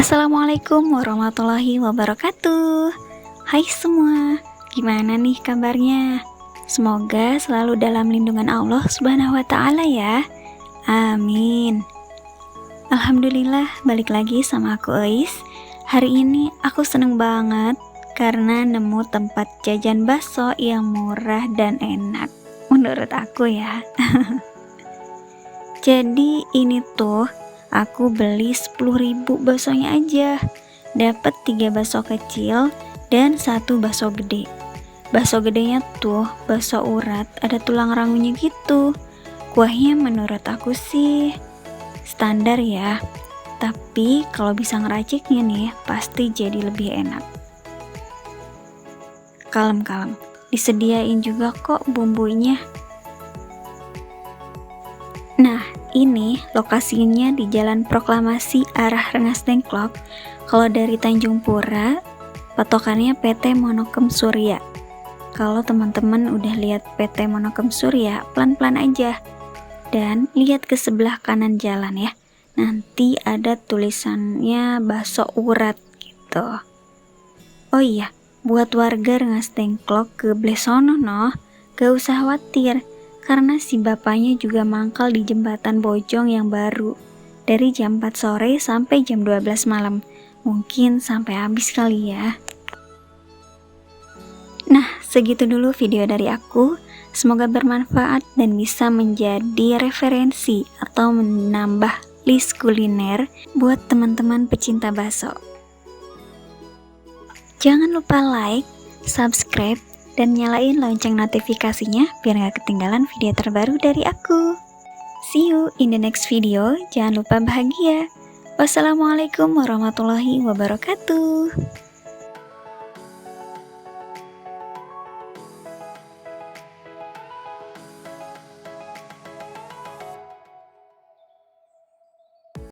Assalamualaikum warahmatullahi wabarakatuh. Hai semua, gimana nih kabarnya? Semoga selalu dalam lindungan Allah Subhanahu wa Ta'ala ya. Amin. Alhamdulillah, balik lagi sama aku Eis. Hari ini aku seneng banget karena nemu tempat jajan bakso yang murah dan enak, menurut aku ya. Jadi ini tuh aku beli 10.000 baksonya aja. Dapat 3 bakso kecil dan 1 bakso gede. Bakso gedenya tuh bakso urat, ada tulang rangunya gitu. Kuahnya menurut aku sih standar ya. Tapi kalau bisa ngeraciknya nih pasti jadi lebih enak. Kalem-kalem, disediain juga kok bumbunya. Nah, ini lokasinya di Jalan Proklamasi arah Rengas Dengklok. Kalau dari Tanjung Pura, patokannya PT Monokem Surya. Kalau teman-teman udah lihat PT Monokem Surya, pelan-pelan aja. Dan lihat ke sebelah kanan jalan ya. Nanti ada tulisannya bakso urat gitu. Oh iya, buat warga Rengas Dengklok ke Blesono noh, gak usah khawatir. Karena si bapaknya juga mangkal di jembatan Bojong yang baru dari jam 4 sore sampai jam 12 malam. Mungkin sampai habis kali ya. Nah, segitu dulu video dari aku. Semoga bermanfaat dan bisa menjadi referensi atau menambah list kuliner buat teman-teman pecinta bakso. Jangan lupa like, subscribe, dan nyalain lonceng notifikasinya biar gak ketinggalan video terbaru dari aku. See you in the next video. Jangan lupa bahagia. Wassalamualaikum warahmatullahi wabarakatuh.